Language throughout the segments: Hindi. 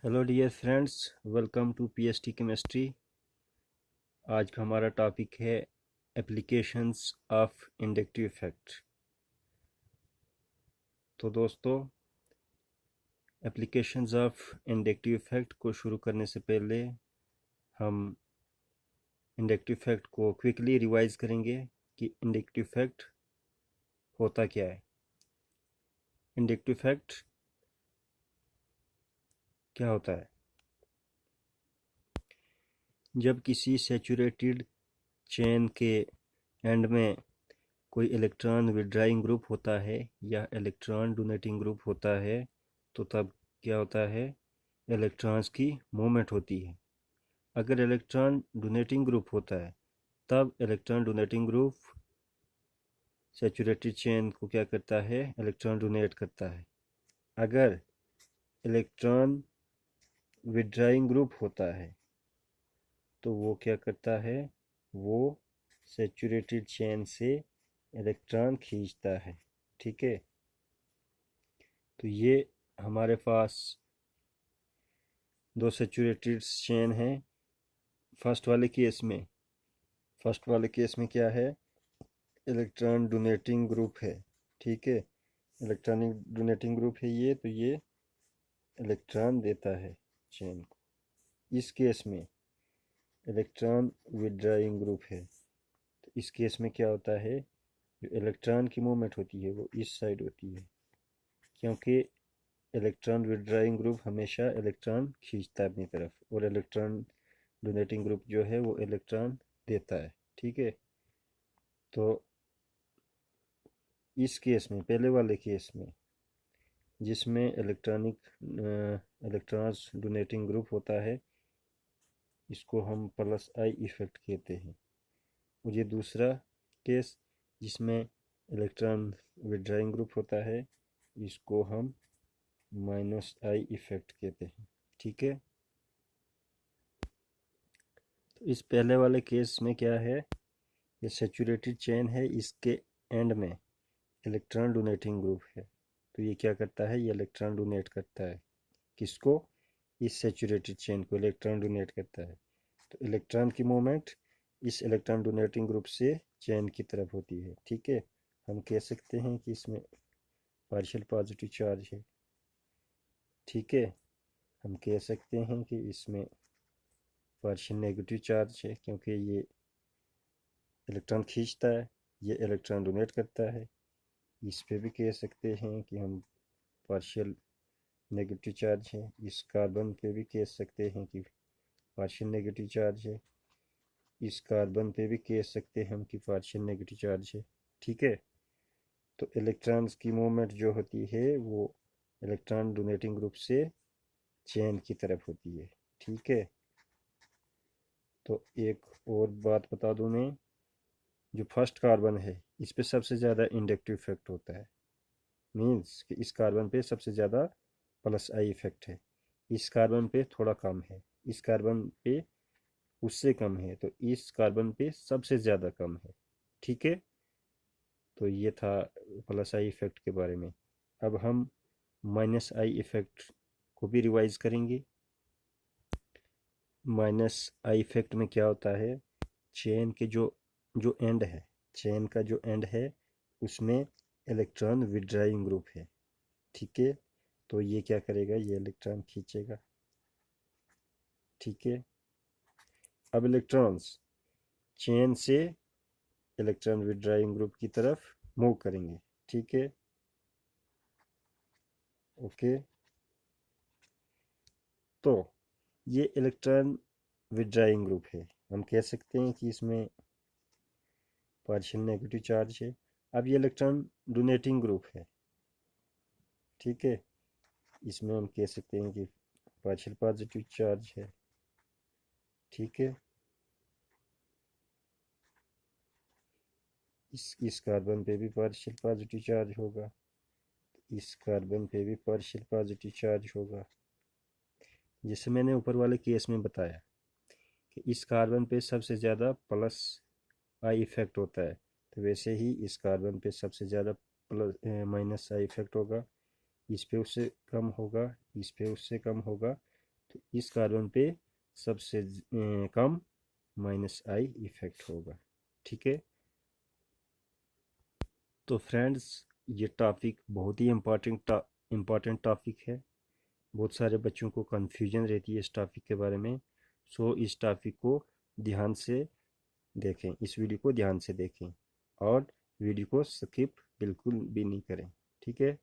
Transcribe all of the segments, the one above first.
Hello dear friends, welcome to PST chemistry. आज का हमारा टॉपिक है एप्लीकेशंस ऑफ इंडक्टिव इफेक्ट। तो दोस्तों, एप्लीकेशंस ऑफ इंडक्टिव इफेक्ट को शुरू करने से पहले हम इंडक्टिव इफेक्ट को क्विकली रिवाइज करेंगे कि इंडक्टिव इफेक्ट होता क्या है। इंडक्टिव इफेक्ट क्या होता है? जब किसी सैचुरेटेड चेन के एंड में कोई इलेक्ट्रॉन विड्राइंग ग्रुप होता है या इलेक्ट्रॉन डोनेटिंग ग्रुप होता है, तो तब क्या होता है? इलेक्ट्रॉन्स की मूवमेंट होती है। अगर इलेक्ट्रॉन डोनेटिंग ग्रुप होता है तब electron donating group saturated chain को क्या करता है? इलेक्ट्रॉन डोनेट करता है। अगर इलेक्ट्रॉन विड्राइंग ग्रुप होता है तो वो क्या करता है? वो सैचुरेटेड चेन से इलेक्ट्रॉन खींचता है। ठीक है, तो ये हमारे पास दो सैचुरेटेड चेन है। फर्स्ट वाले केस में क्या है? इलेक्ट्रॉन डोनेटिंग ग्रुप है। ठीक है, इलेक्ट्रॉनिक डोनेटिंग ग्रुप है ये, तो ये इलेक्ट्रॉन देता है चेन को। इस केस में इलेक्ट्रॉन विड्राइंग ग्रुप है, तो इस केस में क्या होता है? जो इलेक्ट्रॉन की मूवमेंट होती है वो इस साइड होती है, क्योंकि इलेक्ट्रॉन विड्राइंग ग्रुप हमेशा इलेक्ट्रॉन खींचता है अपनी तरफ, और इलेक्ट्रॉन डोनेटिंग ग्रुप जो है वो इलेक्ट्रॉन देता है। ठीक है, तो इस केस में, पहले वाले केस में, जिसमें इलेक्ट्रॉन्स डोनेटिंग ग्रुप होता है, इसको हम प्लस आई इफेक्ट कहते हैं। और ये दूसरा केस जिसमें इलेक्ट्रॉन विड्राइंग ग्रुप होता है, इसको हम माइनस आई इफेक्ट कहते हैं। ठीक है, तो इस पहले वाले केस में क्या है? ये सैचुरेटेड चेन है, इसके एंड में इलेक्ट्रॉन डोनेटिंग ग्रुप है, तो ये क्या करता है? ये इलेक्ट्रॉन डोनेट करता है। किसको? इस सैचुरेटेड चेन को इलेक्ट्रॉन डोनेट करता है। तो इलेक्ट्रॉन की मूवमेंट इस इलेक्ट्रॉन डोनेटिंग ग्रुप से चेन की तरफ होती है। ठीक है, हम कह सकते हैं कि इसमें पार्शियल पॉजिटिव चार्ज है। ठीक है, हम कह सकते हैं कि इसमें पार्शियल नेगेटिव चार्ज है, क्योंकि ये इलेक्ट्रॉन खींचता है, ये इलेक्ट्रॉन डोनेट करता है। इस पे भी कह सकते हैं कि हम पार्शियल नेगेटिव चार्ज है। इस कार्बन पे भी कह सकते हैं कि पार्शियल नेगेटिव चार्ज है। इस कार्बन पे भी कह सकते हैं हम कि पार्शियल नेगेटिव चार्ज है। ठीक है, तो इलेक्ट्रॉन्स की मूवमेंट जो होती है वो इलेक्ट्रॉन डोनेटिंग ग्रुप से चेन की तरफ होती है। ठीक है, तो एक और बात बता दूं मैं, जो फर्स्ट कार्बन है इस पे सबसे ज़्यादा इंडक्टिव इफेक्ट होता है। मीन्स कि इस कार्बन पे सबसे ज़्यादा प्लस आई इफेक्ट है। इस कार्बन पे थोड़ा कम है, इस कार्बन पे उससे कम है, तो इस कार्बन पे सबसे ज़्यादा कम है। ठीक है, तो ये था प्लस आई इफेक्ट के बारे में। अब हम माइनस आई इफेक्ट को भी रिवाइज करेंगे। माइनस आई इफेक्ट में क्या होता है? चेन के जो जो एंड है, चेन का जो एंड है उसमें इलेक्ट्रॉन विड्राइंग ग्रुप है। ठीक है, तो ये क्या करेगा? ये इलेक्ट्रॉन खींचेगा। ठीक है, अब इलेक्ट्रॉन्स चेन से इलेक्ट्रॉन विड्राइंग ग्रुप की तरफ मूव करेंगे। ठीक है, ओके, तो ये इलेक्ट्रॉन विड्राइंग ग्रुप है। हम कह सकते हैं कि इसमें पार्शियल नेगेटिव चार्ज है। अब ये इलेक्ट्रॉन डोनेटिंग ग्रुप है। ठीक है, इसमें हम कह सकते हैं कि पार्शियल पॉजिटिव चार्ज है। ठीक है, इस कार्बन पे भी पार्शियल पॉजिटिव चार्ज होगा, इस कार्बन पे भी पार्शियल पॉजिटिव चार्ज होगा। जैसे मैंने ऊपर वाले केस में बताया कि इस कार्बन पे सबसे ज़्यादा प्लस आई इफेक्ट होता है, तो वैसे ही इस कार्बन पे सबसे ज़्यादा प्लस माइनस आई इफेक्ट होगा। इस पे उससे कम होगा, इस पे उससे कम होगा, तो इस कार्बन पे सबसे कम -I इफेक्ट होगा। ठीक है, तो फ्रेंड्स ये टॉपिक बहुत ही इम्पॉर्टेंट टॉपिक है। बहुत सारे बच्चों को कन्फ्यूजन रहती है इस टॉपिक के बारे में। सो इस टॉपिक को ध्यान से देखें, इस वीडियो को ध्यान से देखें और वीडियो को स्किप बिल्कुल भी नहीं करें। ठीक है,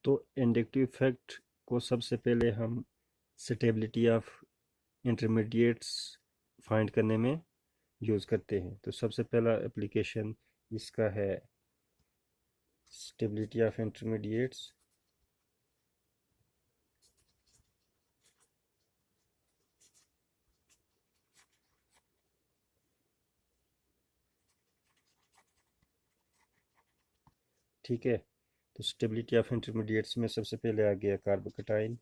तो इंडक्टिव इफेक्ट को सबसे पहले हम स्टेबिलिटी ऑफ इंटरमीडिएट्स फाइंड करने में यूज़ करते हैं। तो सबसे पहला एप्लीकेशन इसका है स्टेबिलिटी ऑफ इंटरमीडिएट्स। ठीक है, तो स्टेबिलिटी ऑफ इंटरमीडिएट्स में सबसे पहले आ गया कार्बोकेटाइन।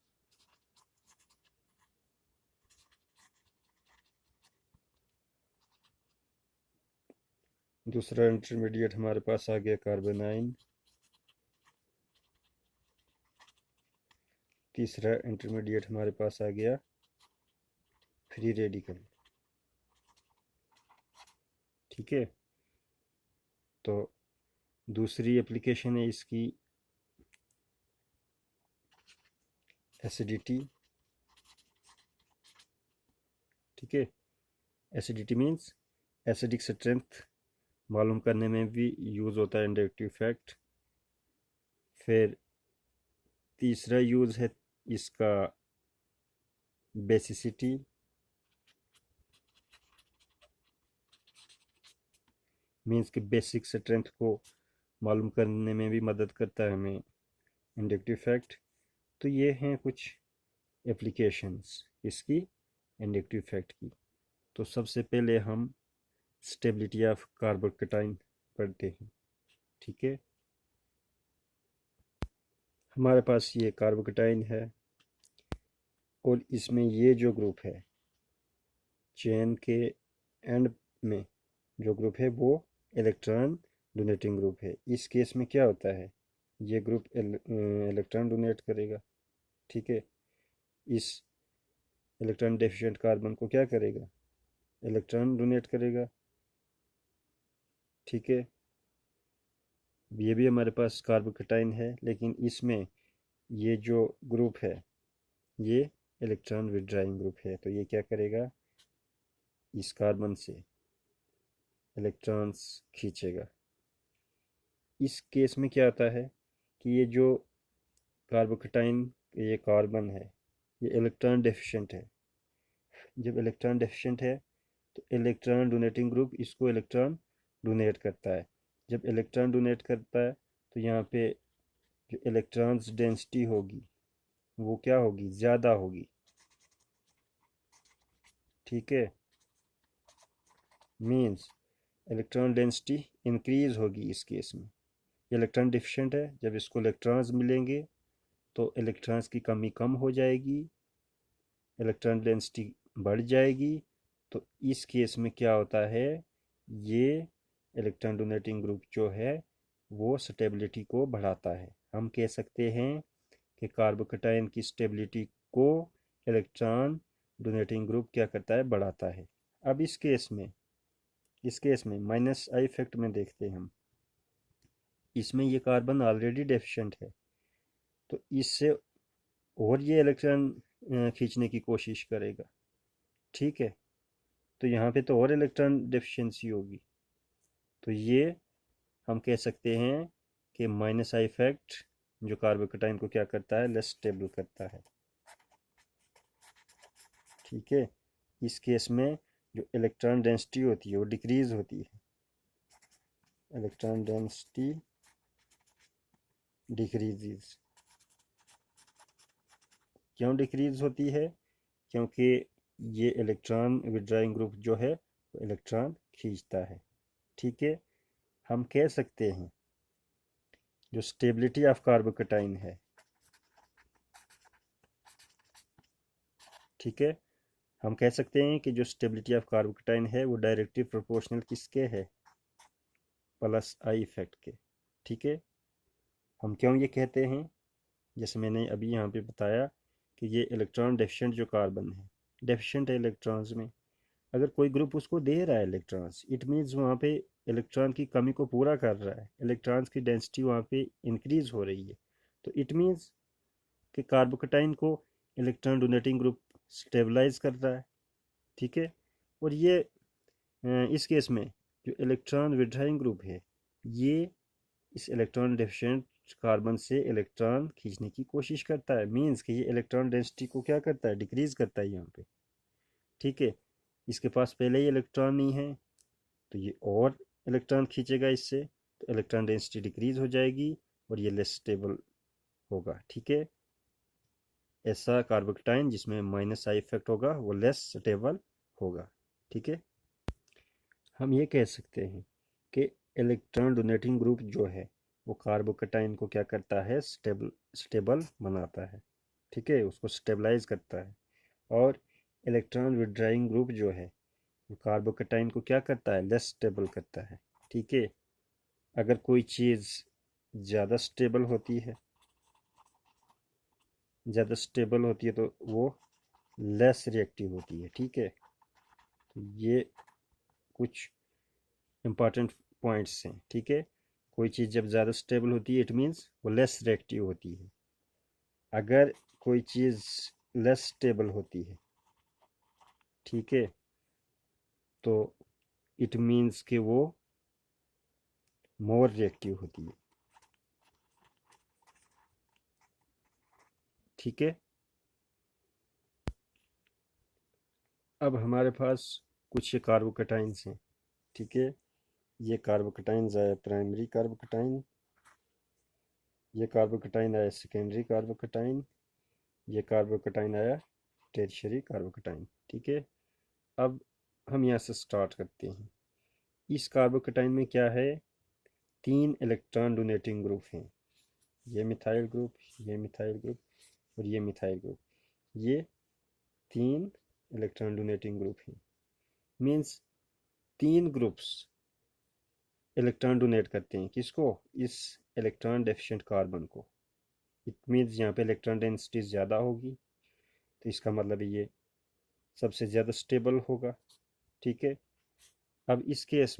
दूसरा इंटरमीडिएट हमारे पास आ गया कार्बोनाइन। तीसरा इंटरमीडिएट हमारे पास आ गया फ्री रेडिकल। ठीक है, तो दूसरी एप्लीकेशन है इसकी एसिडिटी। ठीक है, एसिडिटी मीन्स एसिडिक स्ट्रेंथ मालूम करने में भी यूज़ होता है इंडक्टिव इफेक्ट। फिर तीसरा यूज़ है इसका बेसिसिटी। मीन्स कि बेसिक स्ट्रेंथ को मालूम करने में भी मदद करता है हमें इंडक्टिव इफेक्ट। तो ये हैं कुछ एप्लीकेशंस इसकी इंडक्टिव इफेक्ट की। तो सबसे पहले हम स्टेबिलिटी ऑफ कार्बोकेटाइन पढ़ते हैं। ठीक है, हमारे पास ये कार्बोकेटाइन है और इसमें ये जो ग्रुप है चेन के एंड में जो ग्रुप है वो इलेक्ट्रॉन डोनेटिंग ग्रुप है। इस केस में क्या होता है, ये ग्रुप इलेक्ट्रॉन डोनेट करेगा। ठीक है, इस इलेक्ट्रॉन डेफिशिएंट कार्बन को क्या करेगा, इलेक्ट्रॉन डोनेट करेगा। ठीक है, ये भी हमारे पास कार्बोकेटाइन है, लेकिन इसमें ये जो ग्रुप है ये इलेक्ट्रॉन विड्राइंग ग्रुप है। तो ये क्या करेगा, इस कार्बन से इलेक्ट्रॉन्स खींचेगा। इस केस में क्या होता है कि ये जो कार्बोकेटाइन ये कार्बन है ये इलेक्ट्रॉन डेफिशिएंट है। जब इलेक्ट्रॉन डेफिशिएंट है तो इलेक्ट्रॉन डोनेटिंग ग्रुप इसको इलेक्ट्रॉन डोनेट करता है। जब इलेक्ट्रॉन डोनेट करता है तो यहाँ पे जो इलेक्ट्रॉन्स डेंसिटी होगी वो क्या होगी, ज़्यादा होगी। ठीक है, मीन्स इलेक्ट्रॉन डेंसिटी इंक्रीज होगी इस केस में। इलेक्ट्रॉन डिफिशिएंट है, जब इसको इलेक्ट्रॉन्स मिलेंगे तो इलेक्ट्रॉन्स की कमी कम हो जाएगी, इलेक्ट्रॉन डेंसिटी बढ़ जाएगी। तो इस केस में क्या होता है, ये इलेक्ट्रॉन डोनेटिंग ग्रुप जो है वो स्टेबिलिटी को बढ़ाता है। हम कह सकते हैं कि कार्बोकेटाइन की स्टेबिलिटी को इलेक्ट्रॉन डोनेटिंग ग्रुप क्या करता है, बढ़ाता है। अब इस केस में -I इफेक्ट में देखते हैं हम। इसमें ये कार्बन ऑलरेडी डेफिशिएंट है तो इससे और ये इलेक्ट्रॉन खींचने की कोशिश करेगा। ठीक है, तो यहाँ पे तो और इलेक्ट्रॉन डेफिशिएंसी होगी। तो ये हम कह सकते हैं कि -I इफेक्ट जो कार्बोकेटाइन को क्या करता है, लेस स्टेबल करता है। ठीक है, इस केस में जो इलेक्ट्रॉन डेंसिटी होती है वो डिक्रीज होती है। Electron density decreases. क्यों डिक्रीज होती है, क्योंकि ये इलेक्ट्रॉन विड्राइंग ग्रुप जो है वो इलेक्ट्रॉन खींचता है। ठीक है, हम कह सकते हैं जो स्टेबिलिटी ऑफ कार्बोकेटाइन है, ठीक है, हम कह सकते हैं कि जो स्टेबिलिटी ऑफ कार्बोकेटाइन है वो डायरेक्टली प्रोपोर्शनल किसके है, +I इफेक्ट के। ठीक है, हम क्यों ये कहते हैं, जैसे मैंने अभी यहाँ पे बताया कि ये इलेक्ट्रॉन डेफिशिएंट जो कार्बन है, डेफिशिएंट है इलेक्ट्रॉन्स में, अगर कोई ग्रुप उसको दे रहा है इलेक्ट्रॉन्स, इट मीन्स वहाँ पे इलेक्ट्रॉन की कमी को पूरा कर रहा है, इलेक्ट्रॉन्स की डेंसिटी वहाँ पे इंक्रीज हो रही है, तो इट मीन्स कि कार्बोकेटाइन को इलेक्ट्रॉन डोनेटिंग ग्रुप स्टेबलाइज कर रहा है। ठीक है, और ये इस केस में जो इलेक्ट्रॉन विड्राइंग ग्रुप है, ये इस इलेक्ट्रॉन डेफिशिएंट कार्बन से इलेक्ट्रॉन खींचने की कोशिश करता है, मीन्स कि ये इलेक्ट्रॉन डेंसिटी को क्या करता है, डिक्रीज करता है यहाँ पे। ठीक है, इसके पास पहले ही इलेक्ट्रॉन नहीं है, तो ये और इलेक्ट्रॉन खींचेगा इससे, तो इलेक्ट्रॉन डेंसिटी डिक्रीज हो जाएगी और ये लेस स्टेबल होगा। ठीक है, ऐसा कार्बोकेटाइन जिसमें माइनस आई इफेक्ट होगा वो लेस स्टेबल होगा। ठीक है, हम ये कह सकते हैं कि इलेक्ट्रॉन डोनेटिंग ग्रुप जो है वो कार्बोकेटाइन को क्या करता है, स्टेबल बनाता है। ठीक है, उसको स्टेबलाइज करता है। और इलेक्ट्रॉन विड्राइंग ग्रुप जो है वो कार्बोकेटाइन को क्या करता है, लेस स्टेबल करता है। ठीक है, अगर कोई चीज़ ज़्यादा स्टेबल होती है, तो वो लेस रिएक्टिव होती है। ठीक है, तो ये कुछ इंपॉर्टेंट पॉइंट्स हैं। ठीक है, कोई चीज़ जब ज़्यादा स्टेबल होती है इट मीन्स वो लेस रिएक्टिव होती है। अगर कोई चीज़ लेस स्टेबल होती है, ठीक है, तो इट मीन्स कि वो मोर रिएक्टिव होती है। ठीक है, अब हमारे पास कुछ ये कार्बोकेटाइंस हैं। ठीक है, ये कार्बोकेटाइंस है प्राइमरी कार्बोकेटाइन, ये कार्बोकेटाइन आया सेकेंडरी कार्बोकेटाइन, ये कार्बोकेटाइन आया टेरिशरी कार्बोकेटाइन। ठीक है, अब हम यहाँ से स्टार्ट करते हैं। इस कार्बोकेटाइन में क्या है, 3 इलेक्ट्रॉन डोनेटिंग ग्रुप हैं, ये मिथाइल ग्रुप, ये मिथाइल ग्रुप और ये मिथाइल ग्रुप। ये 3 इलेक्ट्रॉन डोनेटिंग ग्रुप हैं, मीन्स 3 ग्रुप्स इलेक्ट्रॉन डोनेट करते हैं, किसको, इस इलेक्ट्रॉन डेफिशिएंट कार्बन को। इट मीन्स यहाँ पे इलेक्ट्रॉन डेंसिटी ज़्यादा होगी, तो इसका मतलब ये सबसे ज़्यादा स्टेबल होगा। ठीक है, अब इस केस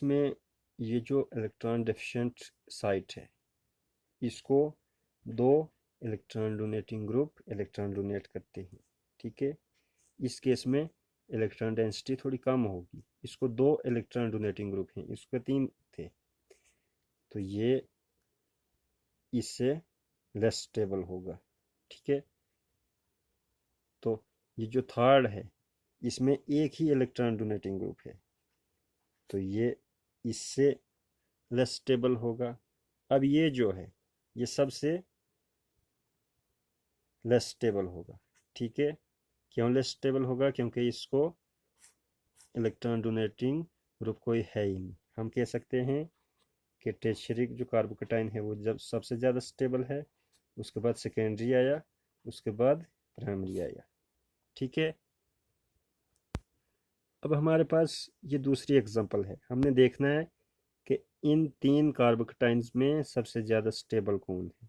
में ये जो इलेक्ट्रॉन डेफिशिएंट साइट है, इसको 2 electron donating group electron donate करते हैं। ठीक है, इस केस में इलेक्ट्रॉन डेंसिटी थोड़ी कम होगी, इसको 2 इलेक्ट्रॉन डोनेटिंग ग्रुप हैं, इसको 3 थे, तो ये इससे लेस स्टेबल होगा। ठीक है, तो ये जो थर्ड है इसमें एक ही इलेक्ट्रॉन डोनेटिंग ग्रुप है, तो ये इससे लेस स्टेबल होगा। अब ये जो है ये सबसे लेस स्टेबल होगा। ठीक है, क्यों लेस स्टेबल होगा, क्योंकि इसको इलेक्ट्रॉन डोनेटिंग ग्रुप कोई है ही नहीं। हम कह सकते हैं कि टेरशरी जो कार्बोकेटाइन है वो जब सबसे ज़्यादा स्टेबल है, उसके बाद सेकेंडरी आया, उसके बाद प्राइमरी आया। ठीक है, अब हमारे पास ये दूसरी एग्जांपल है, हमने देखना है कि इन 3 कार्बोकेटाइंस में सबसे ज़्यादा स्टेबल कौन है।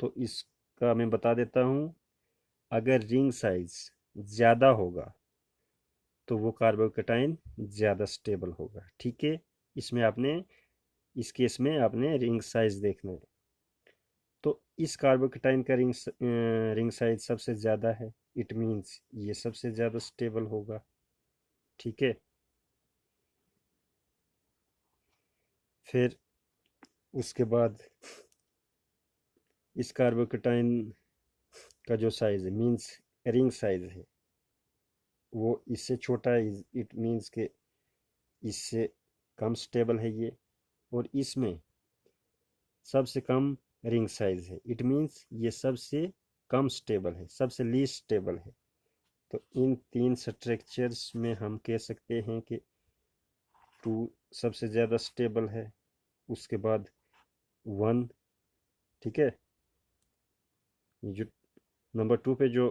तो इसका मैं बता देता हूँ, अगर रिंग साइज ज़्यादा होगा तो वो कार्बोकेटाइन ज़्यादा स्टेबल होगा। ठीक है, इसमें आपने इस केस में आपने रिंग साइज देखना है, तो इस कार्बोकेटाइन का रिंग साइज सबसे ज़्यादा है, इट मीन्स ये सबसे ज़्यादा स्टेबल होगा। ठीक है, फिर उसके बाद इस कार्बोकेटाइन का जो साइज़ है, मीन्स रिंग साइज है, वो इससे छोटा है, इट मीन्स के इससे कम स्टेबल है ये, और इसमें सबसे कम रिंग साइज है, इट मीन्स ये सबसे कम स्टेबल है, सबसे लीस्ट स्टेबल है। तो इन 3 स्ट्रक्चर्स में हम कह सकते हैं कि 2 सबसे ज़्यादा स्टेबल है, उसके बाद 1। ठीक है, ये जो नंबर 2 पे जो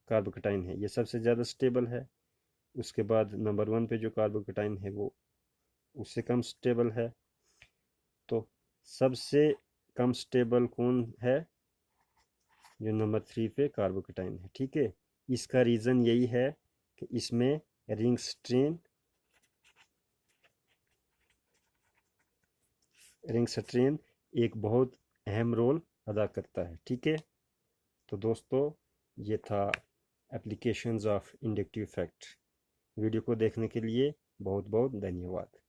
कार्बोकेटाइन है ये सबसे ज़्यादा स्टेबल है, उसके बाद नंबर 1 पे जो कार्बोकेटाइन है वो उससे कम स्टेबल है। तो सबसे कम स्टेबल कौन है, जो नंबर 3 पे कार्बोकेटाइन है। ठीक है, इसका रीज़न यही है कि इसमें रिंग स्ट्रेन एक बहुत अहम रोल अदा करता है। ठीक है, तो दोस्तों ये था applications of inductive fact. Video को देखने के लिए बहुत बहुत धन्यवाद।